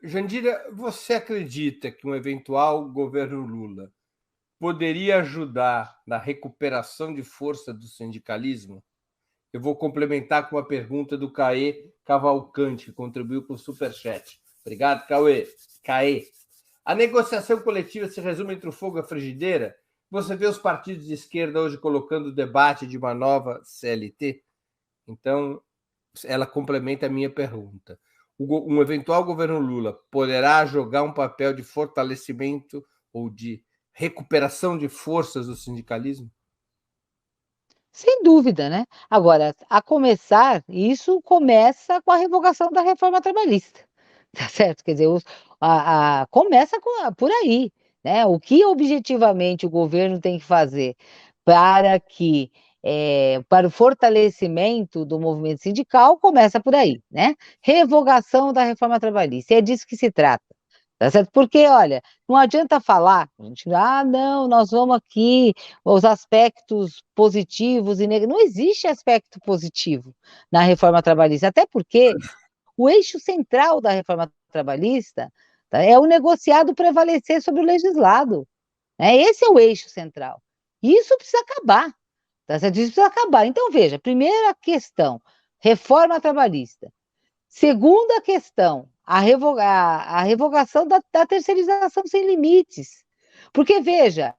Jandira, você acredita que um eventual governo Lula poderia ajudar na recuperação de força do sindicalismo? Eu vou complementar com uma pergunta do Caê Cavalcante, que contribuiu com o Superchat. Obrigado, Cauê. Caê. A negociação coletiva se resume entre o fogo e a frigideira? Você vê os partidos de esquerda hoje colocando o debate de uma nova CLT? Então, ela complementa a minha pergunta. Um eventual governo Lula poderá jogar um papel de fortalecimento ou de recuperação de forças do sindicalismo? Sem dúvida, né? Agora, a começar, isso começa com a revogação da reforma trabalhista, tá certo? Quer dizer, começa por aí, né? O que objetivamente o governo tem que fazer para que, para o fortalecimento do movimento sindical, começa por aí, né? Revogação da reforma trabalhista, é disso que se trata. Tá certo? Porque, olha, não adianta falar, a gente, não, nós vamos aqui, os aspectos positivos e negativos. Não existe aspecto positivo na reforma trabalhista, até porque o eixo central da reforma trabalhista, tá, é o negociado prevalecer sobre o legislado. Né? Esse é o eixo central. Isso precisa acabar. Tá certo? Isso precisa acabar. Então, veja, primeira questão, reforma trabalhista. Segunda questão, a revogação da terceirização sem limites. Porque, veja,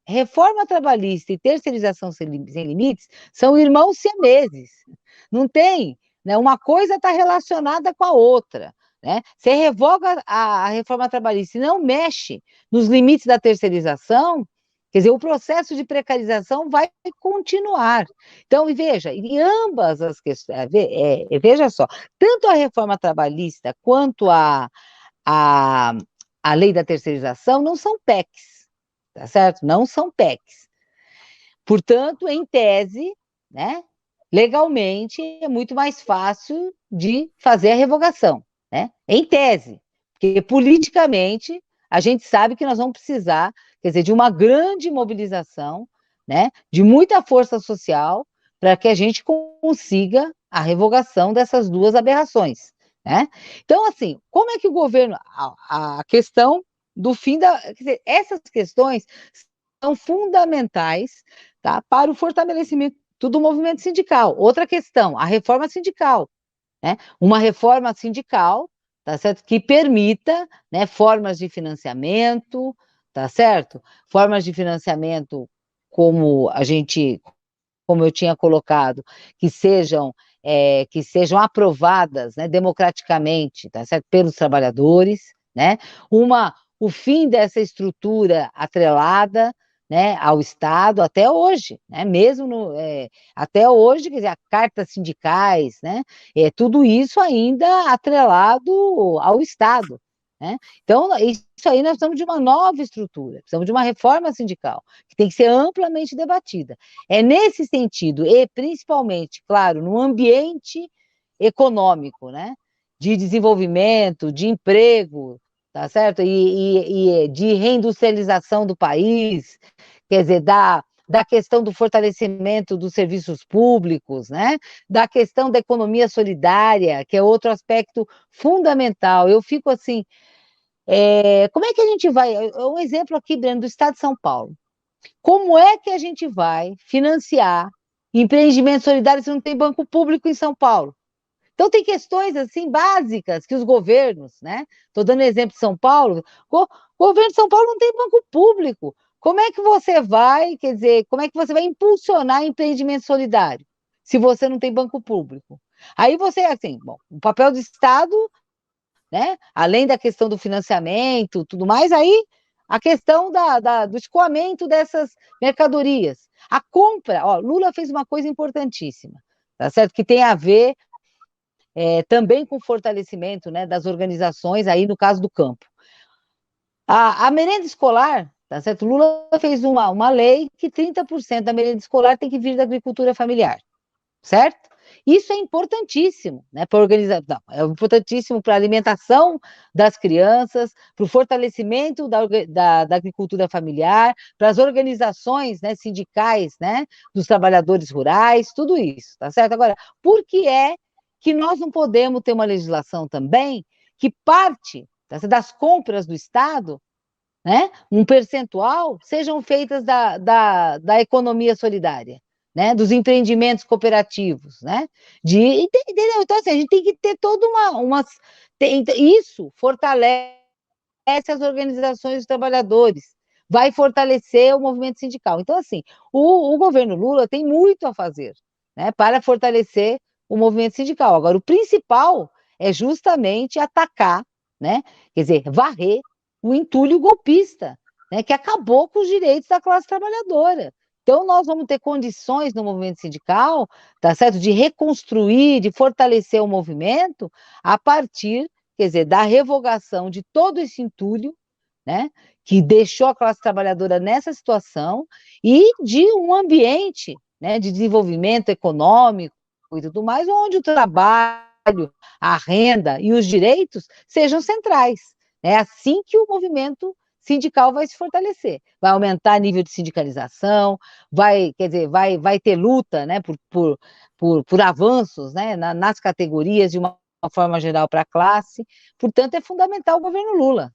reforma trabalhista e terceirização sem limites são irmãos siameses. Não tem, né? Uma coisa está relacionada com a outra. Né? Você revoga a reforma trabalhista e não mexe nos limites da terceirização, quer dizer, o processo de precarização vai continuar. Então, veja, em ambas as questões, veja só, tanto a reforma trabalhista quanto a, a lei da terceirização não são PECs, tá certo? Não são PECs. Portanto, em tese, né, legalmente é muito mais fácil de fazer a revogação, né? Em tese, porque politicamente a gente sabe que nós vamos precisar, quer dizer, de uma grande mobilização, né, de muita força social para que a gente consiga a revogação dessas duas aberrações, né? Então, assim, como é que o governo, a questão do fim da, quer dizer, essas questões são fundamentais, tá, para o fortalecimento do movimento sindical. Outra questão, a reforma sindical, né? Uma reforma sindical, tá certo? Que permita, né, formas de financiamento, tá certo? Formas de financiamento como a gente, como eu tinha colocado, que sejam aprovadas, né, democraticamente, tá certo? Pelos trabalhadores, né? O fim dessa estrutura atrelada, né, ao Estado até hoje, né? Mesmo até hoje, quer dizer, a cartas sindicais, né? Tudo isso ainda atrelado ao Estado. Né? Então, isso aí nós precisamos de uma nova estrutura, precisamos de uma reforma sindical, que tem que ser amplamente debatida. É nesse sentido, e principalmente, claro, no ambiente econômico, né? De desenvolvimento, de emprego, tá certo? E de reindustrialização do país, quer dizer, da questão do fortalecimento dos serviços públicos, né? Da questão da economia solidária, que é outro aspecto fundamental. Eu fico assim, como é que a gente vai? Um exemplo aqui, Breno, do estado de São Paulo. Como é que a gente vai financiar empreendimentos solidários se não tem banco público em São Paulo? Então, tem questões assim básicas que os governos, né? Estou dando exemplo de São Paulo, o governo de São Paulo não tem banco público. Como é que você vai, quer dizer, como é que você vai impulsionar empreendimento solidário se você não tem banco público? Aí você, assim, bom, o papel do Estado, né? Além da questão do financiamento, tudo mais, aí a questão do escoamento dessas mercadorias. A compra, ó, Lula fez uma coisa importantíssima, tá certo? Que tem a ver também com fortalecimento, né, das organizações, aí no caso do campo. A merenda escolar, tá certo? Lula fez uma lei que 30% da merenda escolar tem que vir da agricultura familiar, certo? Isso é importantíssimo, né, para organização, é importantíssimo para a alimentação das crianças, para o fortalecimento da agricultura familiar, para as organizações, né, sindicais, né, dos trabalhadores rurais, tudo isso, tá certo? Agora, por que é que nós não podemos ter uma legislação também que parte das compras do Estado, né, um percentual, sejam feitas da economia solidária, né, dos empreendimentos cooperativos, né, entendeu? Então, assim, a gente tem que ter toda isso fortalece as organizações dos trabalhadores, vai fortalecer o movimento sindical. Então, assim, o governo Lula tem muito a fazer, né, para fortalecer o movimento sindical. Agora, o principal é justamente atacar, né, quer dizer, varrer o entulho golpista, né, que acabou com os direitos da classe trabalhadora. Então, nós vamos ter condições no movimento sindical, tá certo, de reconstruir, de fortalecer o movimento a partir, quer dizer, da revogação de todo esse entulho, né, que deixou a classe trabalhadora nessa situação e de um ambiente, né, de desenvolvimento econômico e tudo mais, onde o trabalho, a renda e os direitos sejam centrais. É assim que o movimento sindical vai se fortalecer, vai aumentar nível de sindicalização, quer dizer, vai ter luta, né, por avanços, né, nas categorias de uma forma geral para a classe. Portanto, é fundamental o governo Lula.